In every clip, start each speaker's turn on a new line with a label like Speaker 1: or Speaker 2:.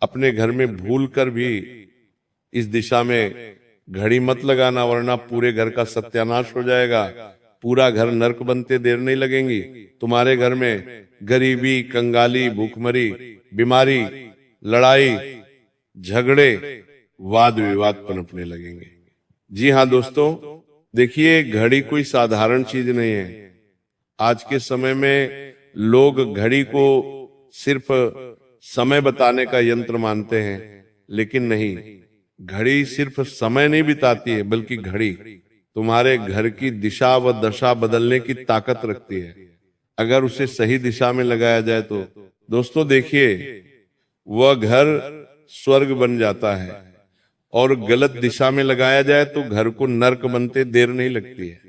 Speaker 1: अपने घर में भूल कर भी इस दिशा में घड़ी मत लगाना, वरना पूरे घर का सत्यानाश हो जाएगा। पूरा घर नर्क बनते देर नहीं लगेंगी। तुम्हारे घर में गरीबी, कंगाली, भूखमरी, बीमारी, लड़ाई, झगड़े, वाद विवाद पनपने लगेंगे। जी हाँ दोस्तों, देखिए घड़ी कोई साधारण चीज नहीं है। आज के समय में लोग घड़ी को सिर्फ समय बताने का यंत्र मानते हैं, लेकिन नहीं, घड़ी सिर्फ समय नहीं बिताती है, बल्कि घड़ी तुम्हारे घर की दिशा व दशा बदलने की ताकत रखती है, अगर उसे सही दिशा में लगाया जाए तो। दोस्तों देखिए, वह घर स्वर्ग बन जाता है, और गलत दिशा में लगाया जाए तो घर को नर्क बनते देर नहीं लगती है।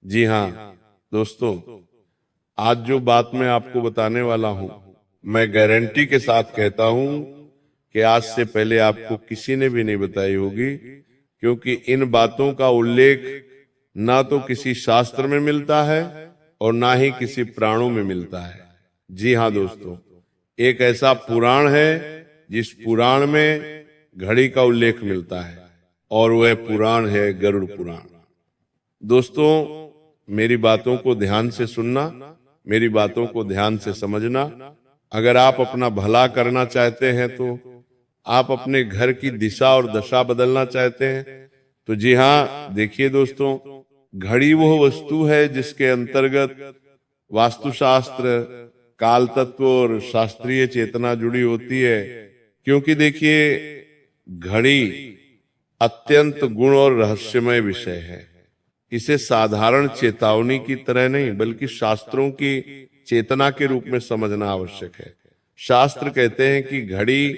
Speaker 1: जी हाँ दोस्तों, आज जो बात मैं आपको बताने वाला हूं, मैं गारंटी के साथ कहता हूं कि आज से पहले आपको किसी ने भी नहीं बताई होगी, क्योंकि इन बातों का उल्लेख ना तो किसी शास्त्र में मिलता है और ना ही किसी पुराणों में मिलता है। जी हाँ दोस्तों, एक ऐसा पुराण है जिस पुराण में घड़ी का उल्लेख मिलता है, और वह पुराण है गरुड़ पुराण। दोस्तों, मेरी बातों को ध्यान से सुनना, मेरी बातों को ध्यान से समझना। अगर आप अपना भला करना चाहते हैं, तो आप अपने घर की दिशा और दशा बदलना चाहते हैं, तो जी हाँ देखिए दोस्तों, घड़ी वह वस्तु है जिसके अंतर्गत वास्तुशास्त्र, काल तत्व और शास्त्रीय चेतना जुड़ी होती है। क्योंकि देखिए, घड़ी अत्यंत गुण और रहस्यमय विषय है। इसे साधारण चेतावनी की तरह नहीं, बल्कि शास्त्रों की चेतना के रूप में समझना आवश्यक है। शास्त्र कहते हैं कि घड़ी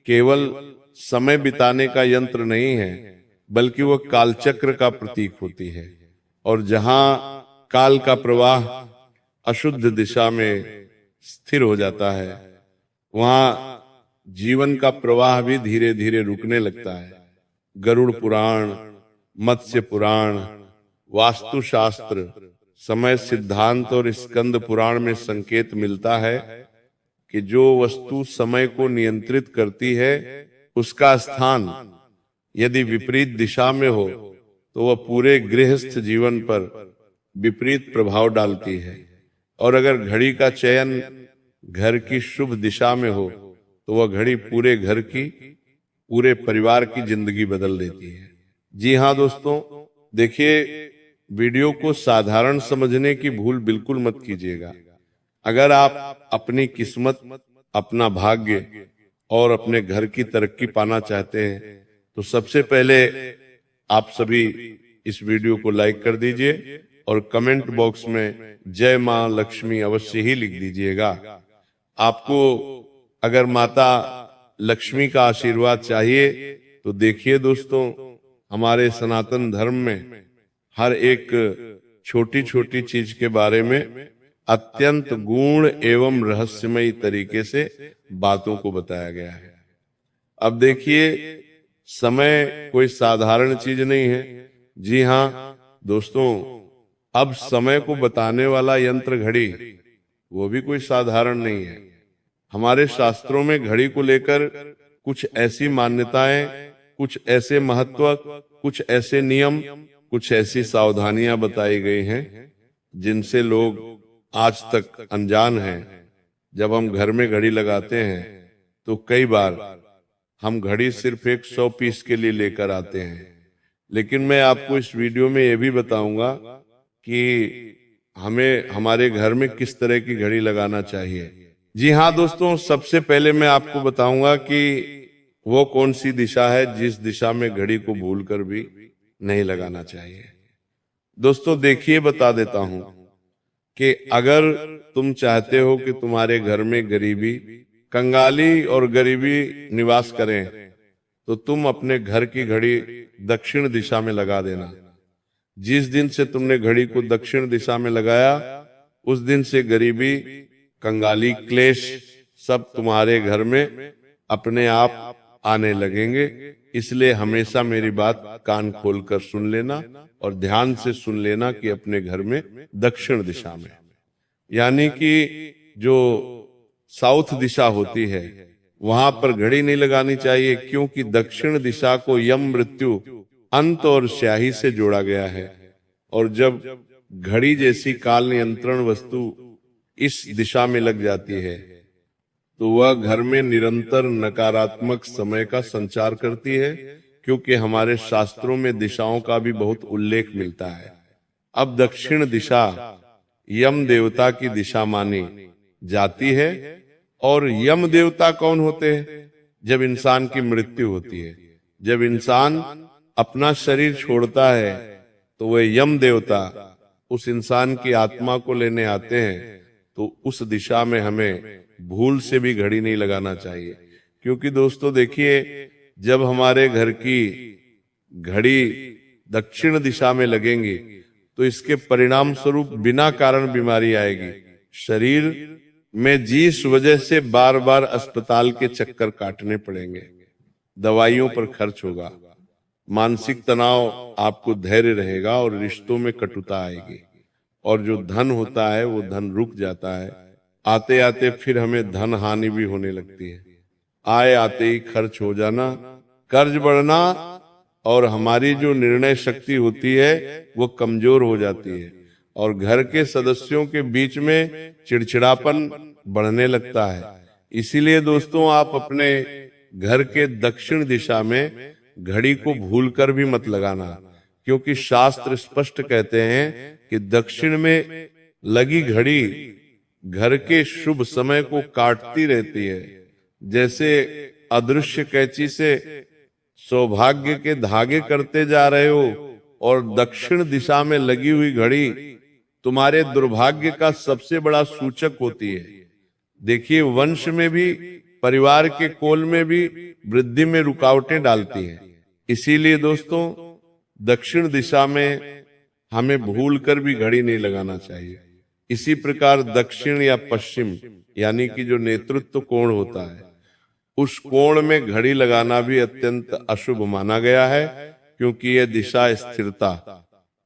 Speaker 1: केवल समय बिताने का यंत्र नहीं है, बल्कि वह कालचक्र का प्रतीक होती है। और जहां काल का प्रवाह अशुद्ध दिशा में स्थिर हो जाता है, वहां जीवन का प्रवाह भी धीरे धीरे रुकने लगता है। गरुड़ पुराण, मत्स्य पुराण, वास्तुशास्त्र, समय सिद्धांत और स्कंद पुराण में संकेत मिलता है कि जो वस्तु समय को नियंत्रित करती है, उसका स्थान यदि विपरीत दिशा में हो तो वह पूरे गृहस्थ जीवन पर विपरीत प्रभाव डालती है। और अगर घड़ी का चयन घर की शुभ दिशा में हो तो वह घड़ी पूरे घर की, पूरे परिवार की जिंदगी बदल देती है। जी हाँ दोस्तों, देखिए, वीडियो को साधारण समझने की भूल बिल्कुल मत कीजिएगा। अगर आप अपनी किस्मत, अपना भाग्य और अपने घर की तरक्की पाना चाहते हैं, तो सबसे पहले आप सभी इस वीडियो को लाइक कर दीजिए और कमेंट बॉक्स में जय मां लक्ष्मी अवश्य ही लिख दीजिएगा। आपको अगर माता लक्ष्मी का आशीर्वाद चाहिए तो देखिए दोस्तों, हमारे सनातन धर्म में हर एक छोटी छोटी चीज के बारे में अत्यंत गूढ़ एवं रहस्यमयी तरीके से बातों को बताया गया है। अब देखिए, समय कोई साधारण चीज नहीं है। जी हाँ दोस्तों, अब समय को बताने वाला यंत्र घड़ी, वो भी कोई साधारण नहीं है। हमारे शास्त्रों में घड़ी को लेकर कुछ ऐसी मान्यताएं, कुछ ऐसे महत्व, कुछ ऐसे नियम, कुछ ऐसी सावधानियां बताई गई हैं जिनसे लोग आज तक अनजान हैं। जब हम घर में घड़ी लगाते हैं तो कई बार हम घड़ी सिर्फ एक 100 पीस के लिए लेकर आते हैं, लेकिन मैं आपको इस वीडियो में यह भी बताऊंगा कि हमें हमारे घर में किस तरह की घड़ी लगाना चाहिए। जी हाँ दोस्तों, सबसे पहले मैं आपको बताऊंगा कि वो कौन सी दिशा है जिस दिशा में घड़ी को भूलकर भी नहीं लगाना चाहिए। दोस्तों देखिए, बता देता हूं कि अगर तुम चाहते हो कि तुम्हारे घर में गरीबी, कंगाली और गरीबी निवास करें, तो तुम अपने घर की घड़ी दक्षिण दिशा में लगा देना। जिस दिन से तुमने घड़ी को दक्षिण दिशा में लगाया, उस दिन से गरीबी, कंगाली, क्लेश सब तुम्हारे घर में अपने आप आने लगेंगे। इसलिए हमेशा मेरी बात कान खोलकर सुन लेना और ध्यान से सुन लेना कि अपने घर में दक्षिण दिशा में, यानी कि जो साउथ दिशा होती है, वहां पर घड़ी नहीं लगानी चाहिए, क्योंकि दक्षिण दिशा को यम, मृत्यु, अंत और स्याही से जोड़ा गया है। और जब घड़ी जैसी काल नियंत्रण वस्तु इस दिशा में लग जाती है तो वह घर में निरंतर नकारात्मक समय का संचार करती है, क्योंकि हमारे शास्त्रों में दिशाओं का भी बहुत उल्लेख मिलता है। अब दक्षिण दिशा यम देवता की दिशा मानी जाती है। और यम देवता कौन होते हैं? जब इंसान की मृत्यु होती है, जब इंसान अपना शरीर छोड़ता है, तो वह यम देवता उस इंसान की आत्मा को लेने आते हैं। तो उस दिशा में हमें भूल से भी घड़ी नहीं लगाना चाहिए, क्योंकि दोस्तों देखिए, जब हमारे घर की घड़ी दक्षिण दिशा में लगेंगी तो इसके परिणाम स्वरूप बिना कारण बीमारी आएगी। शरीर में जिस वजह से बार बार अस्पताल के चक्कर काटने पड़ेंगे, दवाइयों पर खर्च होगा, मानसिक तनाव, आपको धैर्य रहेगा और रिश्तों में कटुता आएगी। और जो धन होता है वो धन रुक जाता है, आते आते फिर हमें धन हानि भी होने लगती है। आए आते ही खर्च हो जाना, कर्ज बढ़ना, और हमारी जो निर्णय शक्ति होती है वो कमजोर हो जाती है, और घर के सदस्यों के बीच में चिड़चिड़ापन बढ़ने लगता है। इसीलिए दोस्तों, आप अपने घर के दक्षिण दिशा में घड़ी को भूलकर भी मत लगाना, क्योंकि शास्त्र स्पष्ट कहते हैं कि दक्षिण में लगी घड़ी घर के शुभ समय को काटती रहती है। जैसे अदृश्य कैंची से सौभाग्य के धागे करते जा रहे हो, और दक्षिण दिशा में लगी हुई घड़ी तुम्हारे दुर्भाग्य का सबसे बड़ा सूचक होती है। देखिए, वंश में भी, परिवार के कोल में भी वृद्धि में रुकावटें डालती है। इसीलिए दोस्तों, दक्षिण दिशा में हमें भूल कर भी घड़ी नहीं लगाना चाहिए। इसी प्रकार दक्षिण या पश्चिम, यानी कि जो नेतृत्व कोण होता है, उस कोण में घड़ी लगाना भी अत्यंत अशुभ माना गया है, क्योंकि यह दिशा स्थिरता,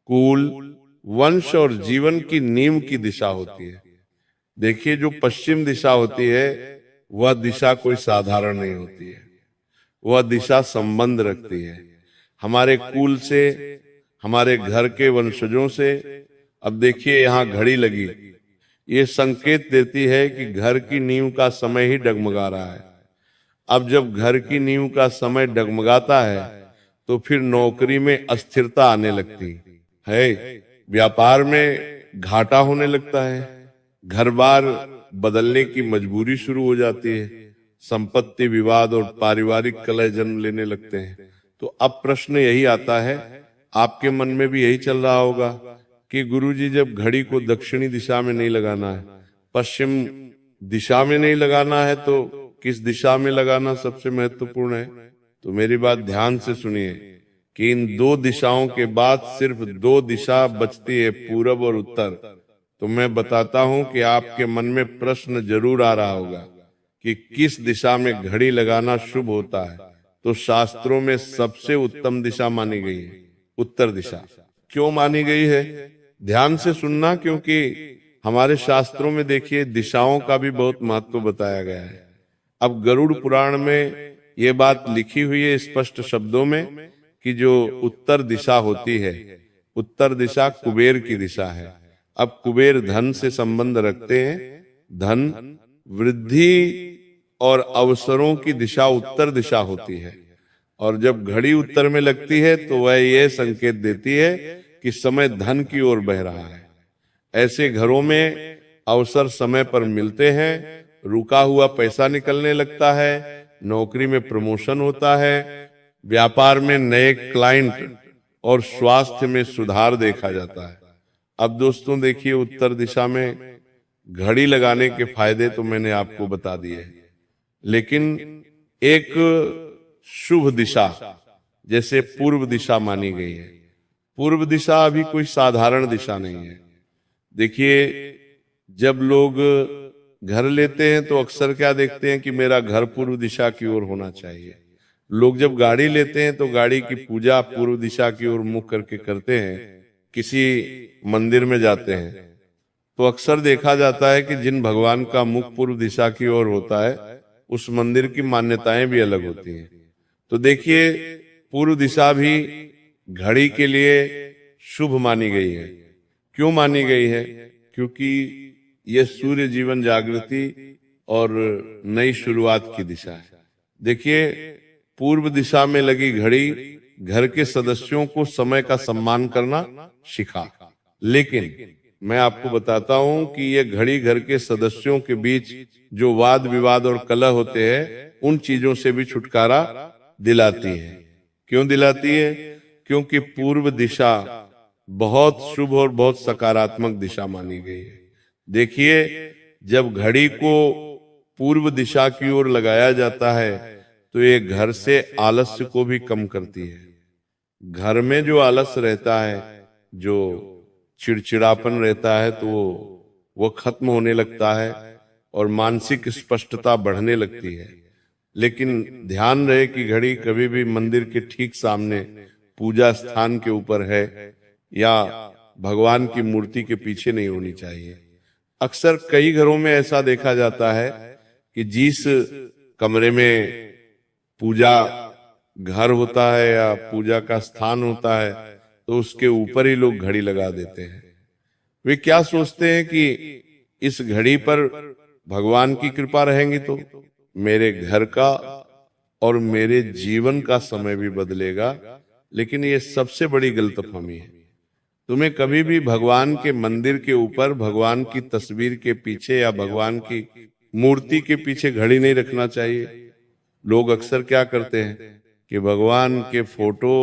Speaker 1: कुल, वंश और जीवन की नींव की दिशा होती है। देखिए, जो पश्चिम दिशा होती है वह दिशा कोई साधारण नहीं होती है। वह दिशा संबंध रखती है हमारे कुल से, हमारे घर के वंशजों से। अब देखिए, यहाँ घड़ी लगी, ये संकेत देती है कि घर की नींव का समय ही डगमगा रहा है। अब जब घर की नींव का समय डगमगाता है तो फिर नौकरी में अस्थिरता आने लगती है, व्यापार में घाटा होने लगता है, घर बार बदलने की मजबूरी शुरू हो जाती है, संपत्ति विवाद और पारिवारिक कलह जन्म लेने लगते हैं। तो अब प्रश्न यही आता है, आपके मन में भी यही चल रहा होगा कि गुरुजी, जब घड़ी को दक्षिणी दिशा में नहीं लगाना है, पश्चिम दिशा में नहीं लगाना है, तो किस दिशा में लगाना सबसे महत्वपूर्ण है? तो मेरी बात ध्यान से सुनिए कि इन दो दिशाओं के बाद सिर्फ दो दिशा बचती है, पूरब और उत्तर। तो मैं बताता हूं कि आपके मन में प्रश्न जरूर आ रहा होगा कि किस दिशा में घड़ी लगाना शुभ होता है। तो शास्त्रों में सबसे उत्तम दिशा मानी गई है उत्तर दिशा। क्यों मानी गई है? ध्यान से सुनना, क्योंकि हमारे शास्त्रों में देखिए दिशाओं का भी बहुत महत्व बताया गया है। अब गरुड़ पुराण में ये बात लिखी हुई है स्पष्ट शब्दों में कि जो उत्तर दिशा होती है, उत्तर दिशा कुबेर की दिशा है। अब कुबेर धन से संबंध रखते हैं, धन, वृद्धि और अवसरों की दिशा उत्तर दिशा होती है। और जब घड़ी उत्तर में लगती है तो वह यह संकेत देती है कि समय धन की ओर बह रहा है। ऐसे घरों में अवसर समय पर मिलते हैं, रुका हुआ पैसा निकलने लगता है, नौकरी में प्रमोशन होता है, व्यापार में नए क्लाइंट और स्वास्थ्य में सुधार देखा जाता है। अब दोस्तों देखिए, उत्तर दिशा में घड़ी लगाने के फायदे तो मैंने आपको बता दिए, लेकिन एक शुभ दिशा जैसे पूर्व दिशा मानी गई है। पूर्व दिशा अभी कोई साधारण दिशा नहीं है। देखिए, जब लोग घर लेते हैं तो अक्सर क्या देखते हैं कि मेरा घर पूर्व दिशा की ओर होना चाहिए। लोग जब गाड़ी लेते हैं तो गाड़ी की पूजा पूर्व दिशा की ओर मुख करके करते हैं। किसी मंदिर में जाते हैं तो अक्सर देखा जाता है कि जिन भगवान का मुख पूर्व दिशा की ओर होता है उस मंदिर की मान्यताएं भी अलग होती हैं। तो देखिए, पूर्व दिशा भी घड़ी के लिए शुभ मानी गई है। क्यों मानी गई है? क्योंकि यह सूर्य जीवन जागृति और नई शुरुआत की दिशा है। देखिए, पूर्व दिशा में लगी घड़ी घर के सदस्यों को समय का सम्मान करना सिखा। लेकिन मैं आपको बताता हूं कि यह घड़ी घर के सदस्यों के बीच जो वाद विवाद और कलह होते हैं, उन चीजों से भी छुटकारा दिलाती है। क्यों दिलाती है? क्योंकि पूर्व दिशा बहुत शुभ और बहुत सकारात्मक दिशा मानी गई है। देखिए, जब घड़ी को पूर्व दिशा की ओर लगाया जाता है तो ये घर से आलस्य को भी कम करती है। घर में जो आलस रहता है, जो चिड़चिड़ापन रहता है, तो वो खत्म होने लगता है और मानसिक स्पष्टता बढ़ने लगती है। लेकिन ध्यान रहे कि घड़ी कभी भी मंदिर के ठीक सामने पूजा स्थान के ऊपर है या भगवान की मूर्ति के पीछे नहीं होनी चाहिए। अक्सर कई घरों में ऐसा देखा जाता है कि जिस कमरे में पूजा घर होता है या पूजा का स्थान होता है, तो उसके ऊपर ही लोग घड़ी लगा देते हैं। वे क्या सोचते हैं कि इस घड़ी पर भगवान की कृपा रहेंगी तो मेरे घर का और मेरे जीवन का समय भी बदलेगा। लेकिन ये सबसे बड़ी गलतफहमी है। तुम्हें कभी भी भगवान के मंदिर के ऊपर, भगवान की तस्वीर के पीछे या भगवान की मूर्ति के पीछे घड़ी नहीं रखना चाहिए। लोग अक्सर क्या करते हैं कि भगवान के फोटो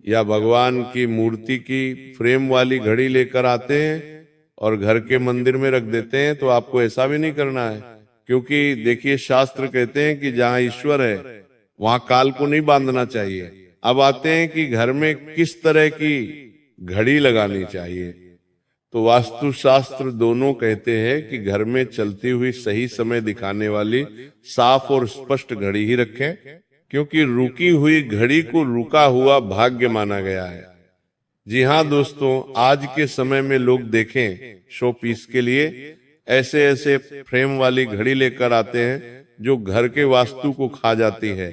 Speaker 1: या भगवान की मूर्ति की फ्रेम वाली घड़ी लेकर आते हैं और घर के मंदिर में रख देते हैं। तो आपको ऐसा भी नहीं करना है, क्योंकि देखिए, शास्त्र कहते हैं कि जहां ईश्वर है वहां काल को नहीं बांधना चाहिए। अब आते हैं कि घर में किस तरह की घड़ी लगानी चाहिए। तो वास्तुशास्त्र दोनों कहते हैं कि घर में चलती हुई सही समय दिखाने वाली साफ और स्पष्ट घड़ी ही रखें, क्योंकि रुकी हुई घड़ी को रुका हुआ भाग्य माना गया है। जी हाँ दोस्तों, आज के समय में लोग देखें शो पीस के लिए ऐसे ऐसे फ्रेम वाली घड़ी लेकर आते हैं जो घर के वास्तु को खा जाती है।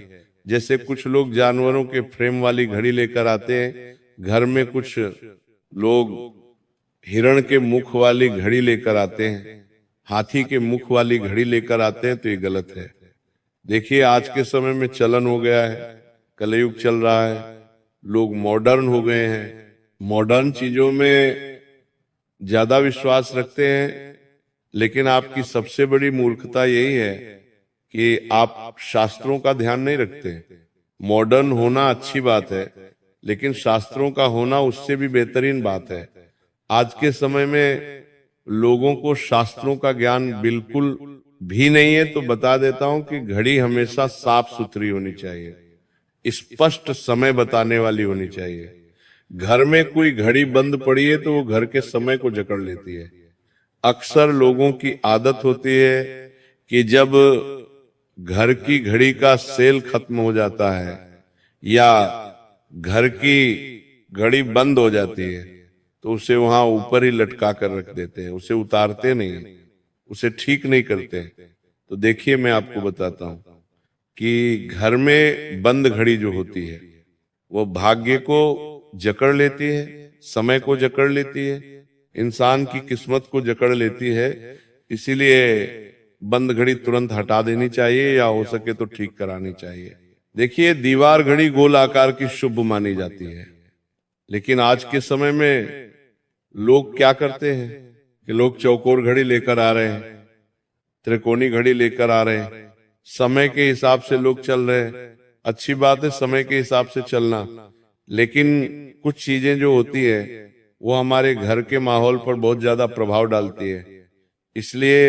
Speaker 1: जैसे कुछ लोग जानवरों के फ्रेम वाली घड़ी लेकर आते हैं, घर में कुछ लोग हिरण के मुख वाली घड़ी लेकर आते हैं, हाथी के मुख वाली घड़ी लेकर आते हैं। तो ये गलत है। देखिए, आज के समय में चलन हो गया है, कलयुग चल रहा है, लोग मॉडर्न हो गए हैं, मॉडर्न चीजों में ज्यादा विश्वास रखते हैं। लेकिन आपकी सबसे बड़ी मूर्खता यही है कि आप शास्त्रों का ध्यान नहीं रखते। मॉडर्न होना अच्छी बात है, लेकिन शास्त्रों का होना उससे भी बेहतरीन बात है। आज के समय में लोगों को शास्त्रों का ज्ञान बिल्कुल भी नहीं है। तो बता देता हूं कि घड़ी हमेशा साफ सुथरी होनी चाहिए, स्पष्ट समय बताने वाली होनी चाहिए। घर में कोई घड़ी बंद पड़ी है तो वो घर के समय को जकड़ लेती है। अक्सर लोगों की आदत होती है कि जब घर की घड़ी का सेल खत्म हो जाता है या घर की घड़ी बंद हो जाती है तो उसे वहां ऊपर ही लटका कर रख देते हैं, उसे उतारते नहीं, उसे ठीक नहीं करते। तो देखिए, मैं आपको बताता हूं कि घर में बंद घड़ी जो होती है वो भाग्य को जकड़ लेती है, समय को जकड़ लेती है, इंसान की किस्मत को जकड़ लेती है। इसीलिए बंद घड़ी तुरंत हटा देनी चाहिए या हो सके तो ठीक करानी चाहिए। देखिए, दीवार घड़ी गोल आकार की शुभ मानी जाती है, लेकिन आज के समय में लोग क्या करते हैं कि लोग चौकोर घड़ी लेकर आ रहे हैं, त्रिकोणी घड़ी लेकर आ रहे हैं। समय के हिसाब से लोग चल रहे हैं, अच्छी बात है समय के हिसाब से चलना, लेकिन कुछ चीजें जो होती है वो हमारे घर के माहौल पर बहुत ज्यादा प्रभाव डालती है। इसलिए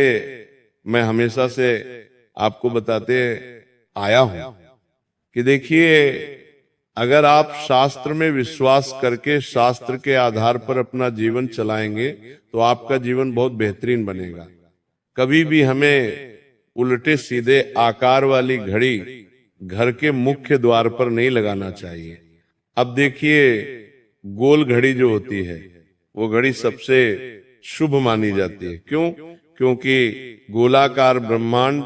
Speaker 1: मैं हमेशा से आपको बताते आया हूं कि देखिए, अगर आप शास्त्र में विश्वास करके शास्त्र के आधार पर अपना जीवन चलाएंगे तो आपका जीवन बहुत बेहतरीन बनेगा। कभी भी हमें उल्टे सीधे आकार वाली घड़ी घर के मुख्य द्वार पर नहीं लगाना चाहिए। अब देखिए, गोल घड़ी जो होती है वो घड़ी सबसे शुभ मानी जाती है। क्यों? क्योंकि गोलाकार ब्रह्मांड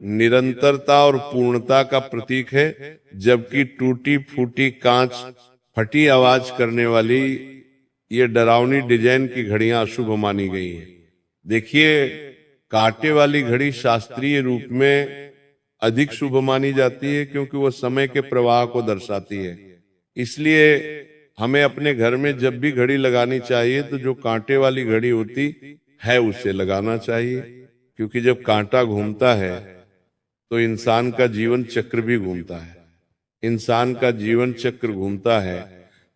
Speaker 1: निरंतरता और पूर्णता का प्रतीक है, जबकि टूटी फूटी कांच, फटी आवाज करने वाली ये डरावनी डिजाइन की घड़ियां अशुभ मानी गई हैं। देखिए, कांटे वाली घड़ी शास्त्रीय रूप में अधिक शुभ मानी जाती है, क्योंकि वो समय के प्रवाह को दर्शाती है। इसलिए हमें अपने घर में जब भी घड़ी लगानी चाहिए तो जो कांटे वाली घड़ी होती है उसे लगाना चाहिए, क्योंकि जब कांटा घूमता है तो इंसान का जीवन चक्र भी घूमता है। इंसान का जीवन चक्र घूमता है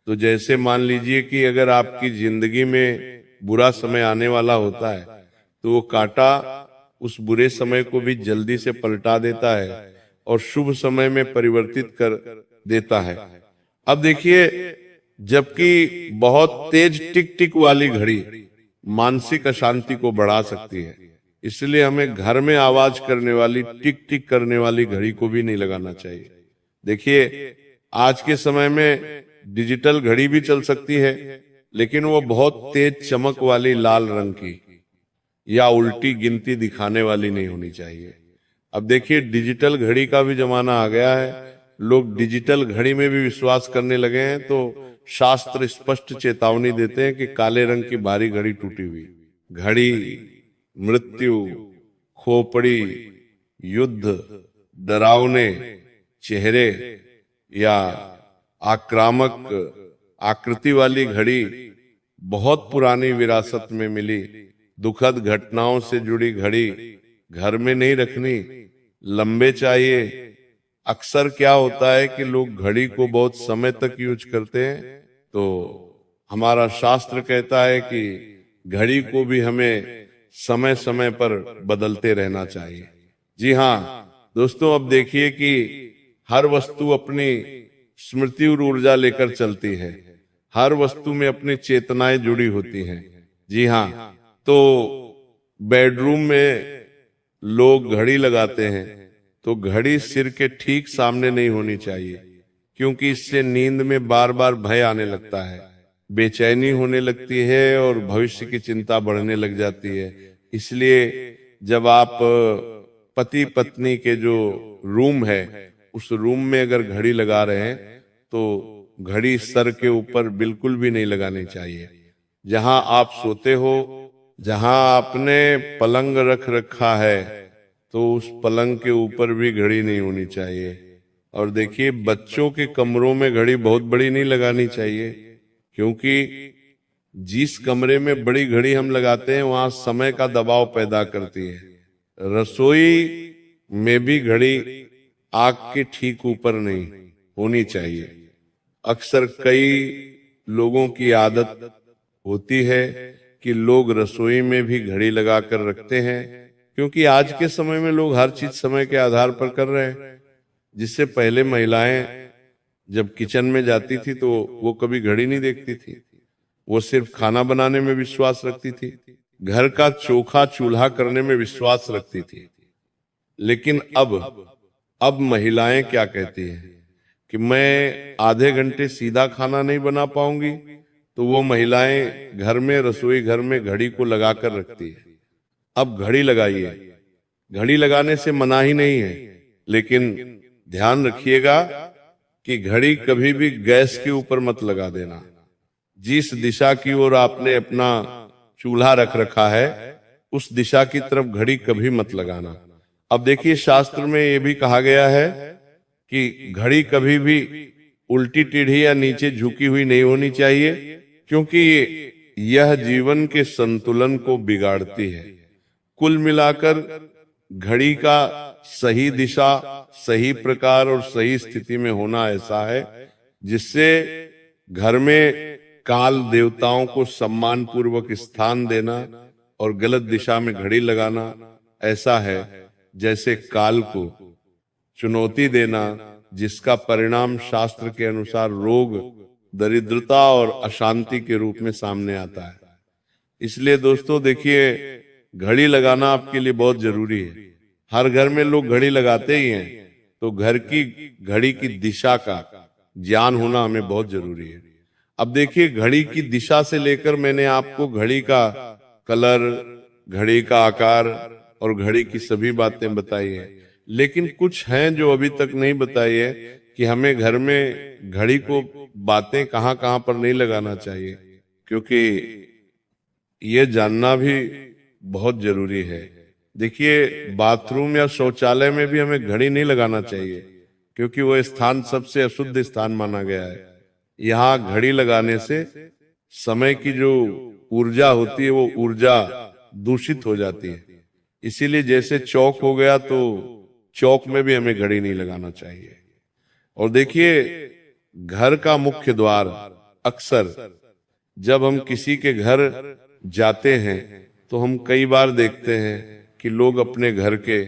Speaker 1: तो जैसे मान लीजिए कि अगर आपकी जिंदगी में बुरा समय आने वाला होता है तो वो कांटा उस बुरे समय को भी जल्दी से पलटा देता है और शुभ समय में परिवर्तित कर देता है। अब देखिए, जबकि बहुत तेज टिक टिक वाली घड़ी मानसिक अशांति को बढ़ा सकती है, इसलिए हमें घर में आवाज करने वाली, टिक टिक करने वाली घड़ी को भी नहीं लगाना चाहिए। देखिए, आज के समय में डिजिटल घड़ी भी चल सकती है, लेकिन वो बहुत तेज चमक वाली लाल रंग की या उल्टी गिनती दिखाने वाली नहीं होनी चाहिए। अब देखिए, डिजिटल घड़ी का भी जमाना आ गया है, लोग डिजिटल घड़ी में भी विश्वास करने लगे हैं। तो शास्त्र स्पष्ट चेतावनी देते हैं कि काले रंग की भारी घड़ी टूटी हुई घड़ी मृत्यु, खोपड़ी, युद्ध, डरावने चेहरे या आक्रामक आकृति वाली घड़ी बहुत पुरानी विरासत में मिली दुखद घटनाओं से जुड़ी घड़ी घर में नहीं रखनी, लंबे चाहिए। अक्सर क्या होता है कि लोग घड़ी को बहुत समय तक यूज करते हैं, तो हमारा शास्त्र कहता है कि घड़ी को भी हमें समय समय पर बदलते रहना चाहिए। जी हाँ दोस्तों, अब देखिए कि हर वस्तु अपनी स्मृति और ऊर्जा लेकर चलती है, हर वस्तु में अपनी चेतनाएं जुड़ी होती हैं। जी हाँ, तो बेडरूम में लोग घड़ी लगाते हैं तो घड़ी सिर के ठीक सामने नहीं होनी चाहिए, क्योंकि इससे नींद में बार बार भय आने लगता है, बेचैनी होने लगती है और भविष्य की चिंता बढ़ने लग जाती है। इसलिए जब आप पति पत्नी के जो रूम है उस रूम में अगर घड़ी लगा रहे हैं तो घड़ी सर के ऊपर बिल्कुल भी नहीं लगानी चाहिए। जहां आप सोते हो, जहां आपने पलंग रख रखा है, तो उस पलंग के ऊपर भी घड़ी नहीं होनी चाहिए। और देखिए, बच्चों के कमरों में घड़ी बहुत बड़ी नहीं लगानी चाहिए, क्योंकि जिस कमरे में बड़ी घड़ी हम लगाते हैं वहां समय का दबाव पैदा करती है। रसोई में भी घड़ी आग के ठीक ऊपर नहीं होनी चाहिए। अक्सर कई लोगों की आदत होती है कि लोग रसोई में भी घड़ी लगाकर रखते हैं, क्योंकि आज के समय में लोग हर चीज समय के आधार पर कर रहे हैं। जिससे पहले महिलाएं जब किचन में जाती थी तो वो कभी घड़ी नहीं देखती थी, वो सिर्फ खाना बनाने में विश्वास रखती थी, घर का चोखा चूल्हा करने में विश्वास रखती थी। लेकिन अब महिलाएं क्या कहती हैं कि मैं आधे घंटे सीधा खाना नहीं बना पाऊंगी, तो वो महिलाएं घर में, रसोई घर में घड़ी को लगाकर रखती है। अब घड़ी लगाइए, घड़ी लगाने से मना ही नहीं है, लेकिन ध्यान रखिएगा कि घड़ी कभी भी गैस के ऊपर मत लगा देना। जिस दिशा की ओर आपने अपना चूल्हा रख रखा है उस दिशा की तरफ घड़ी कभी मत लगाना। अब देखिए, शास्त्र में यह भी कहा गया है कि घड़ी कभी भी उल्टी टेढ़ी या नीचे झुकी हुई नहीं होनी चाहिए, क्योंकि यह जीवन के संतुलन को बिगाड़ती है। कुल मिलाकर घड़ी का सही दिशा, सही प्रकार और सही स्थिति में होना ऐसा है जिससे घर में काल देवताओं को सम्मान पूर्वक स्थान देना, और गलत दिशा में घड़ी लगाना ऐसा है जैसे काल को चुनौती देना, जिसका परिणाम शास्त्र के अनुसार रोग, दरिद्रता और अशांति के रूप में सामने आता है। इसलिए दोस्तों देखिए, घड़ी लगाना आपके लिए बहुत जरूरी है। हर घर में लोग घड़ी लगाते ही हैं, तो घर की घड़ी की दिशा का ज्ञान होना हमें बहुत जरूरी है। अब देखिए, घड़ी की दिशा से लेकर मैंने आपको घड़ी का कलर, घड़ी का आकार और घड़ी की सभी बातें बताई हैं, लेकिन कुछ हैं जो अभी तक नहीं बताई है कि हमें घर में घड़ी को बातें कहाँ कहाँ पर नहीं लगाना चाहिए, क्योंकि ये जानना भी बहुत जरूरी है। देखिए, बाथरूम या शौचालय में भी हमें घड़ी नहीं लगाना चाहिए, क्योंकि वो स्थान सबसे अशुद्ध स्थान माना गया है। यहाँ घड़ी लगाने से समय की जो ऊर्जा होती है वो ऊर्जा दूषित हो जाती है। इसीलिए जैसे चौक हो गया तो चौक में भी हमें घड़ी नहीं लगाना चाहिए। और देखिए, घर का मुख्य द्वार अक्सर जब हम किसी के घर जाते हैं तो हम कई बार देखते हैं कि लोग अपने घर के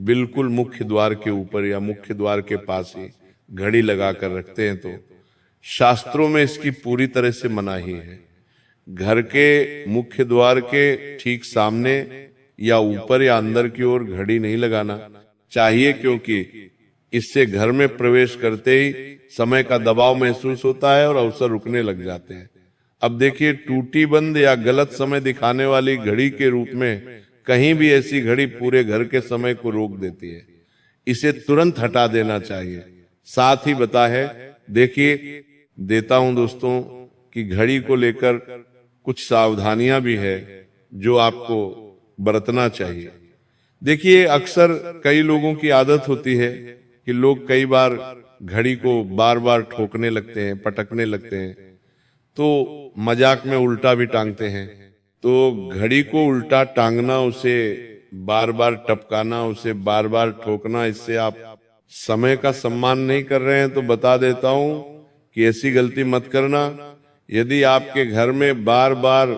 Speaker 1: बिल्कुल मुख्य द्वार के ऊपर या मुख्य द्वार के पास ही घड़ी लगा कर रखते हैं। तो शास्त्रों में इसकी पूरी तरह से मनाही है। घर के मुख्य द्वार के ठीक सामने या ऊपर या अंदर की ओर घड़ी नहीं लगाना चाहिए, क्योंकि इससे घर में प्रवेश करते ही समय का दबाव महसूस होता है और अवसर रुकने लग जाते हैं। अब देखिए, टूटी बंद या गलत समय दिखाने वाली घड़ी के रूप में कहीं भी ऐसी घड़ी पूरे घर के समय को रोक देती है। इसे तुरंत हटा देना चाहिए। साथ ही बता है, देखिए देता हूं दोस्तों कि घड़ी को लेकर कुछ सावधानियां भी है जो आपको बरतना चाहिए। देखिए, अक्सर कई लोगों की आदत होती है कि लोग कई बार घड़ी को बार बार ठोकने लगते हैं, पटकने लगते हैं, तो मजाक में उल्टा भी टांगते हैं। तो घड़ी को उल्टा टांगना, उसे बार बार टपकाना, उसे बार बार ठोकना, इससे आप समय का सम्मान नहीं कर रहे हैं। तो बता देता हूं कि ऐसी गलती मत करना। यदि आपके घर में बार बार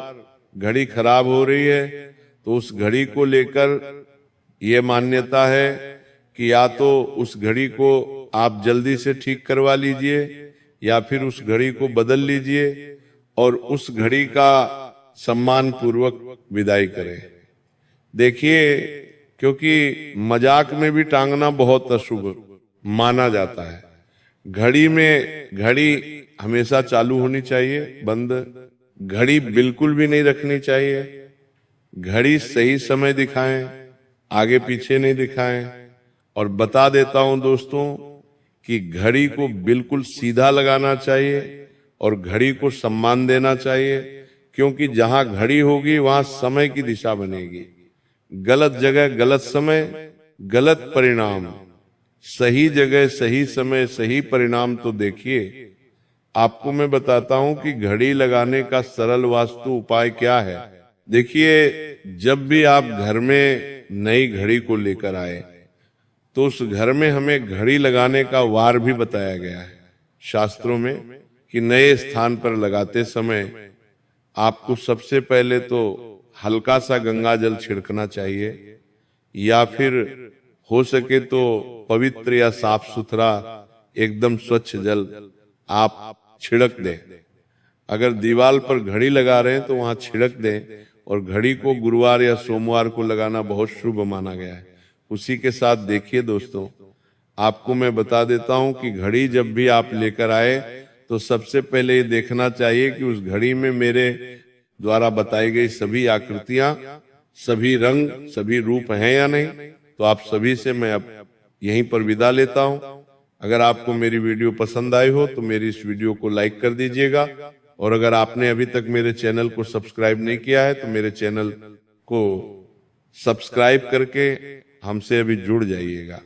Speaker 1: घड़ी खराब हो रही है तो उस घड़ी को लेकर ये मान्यता है कि या तो उस घड़ी को आप जल्दी से ठीक करवा लीजिए या फिर उस घड़ी को बदल लीजिए और उस घड़ी का सम्मान पूर्वक विदाई करें। देखिए, क्योंकि मजाक में भी टांगना बहुत अशुभ माना जाता है। घड़ी हमेशा चालू होनी चाहिए, बंद घड़ी बिल्कुल भी नहीं रखनी चाहिए। घड़ी सही समय दिखाएं, आगे पीछे नहीं दिखाएं। और बता देता हूं दोस्तों कि घड़ी को बिल्कुल सीधा लगाना चाहिए और घड़ी को सम्मान देना चाहिए, क्योंकि जहां घड़ी होगी वहां समय की दिशा बनेगी। गलत जगह गलत समय, गलत परिणाम। सही जगह सही समय सही परिणाम। तो देखिए, आपको मैं बताता हूं कि घड़ी लगाने का सरल वास्तु उपाय क्या है। देखिए, जब भी आप घर में नई घड़ी को लेकर आए तो उस घर में हमें घड़ी लगाने का वार भी बताया गया है शास्त्रों में कि नए स्थान पर लगाते समय आपको सबसे पहले तो हल्का सा गंगा जल छिड़कना चाहिए, या फिर हो सके तो पवित्र या साफ सुथरा एकदम स्वच्छ जल आप छिड़क दें। अगर दीवार पर घड़ी लगा रहे हैं तो वहां छिड़क दें। और घड़ी को गुरुवार या सोमवार को लगाना बहुत शुभ माना गया है। उसी के साथ देखिए दोस्तों, आपको मैं बता देता हूं कि घड़ी जब भी आप लेकर आए तो सबसे पहले ये देखना चाहिए कि उस घड़ी में मेरे द्वारा बताई गई सभी आकृतियां, सभी रंग, सभी रूप हैं या नहीं। तो आप सभी से मैं अब यहीं पर विदा लेता हूं। अगर आपको मेरी वीडियो पसंद आई हो तो मेरी इस वीडियो को लाइक कर दीजिएगा, और अगर आपने अभी तक मेरे चैनल को सब्सक्राइब नहीं किया है तो मेरे चैनल को सब्सक्राइब करके हमसे अभी जुड़ जाइएगा।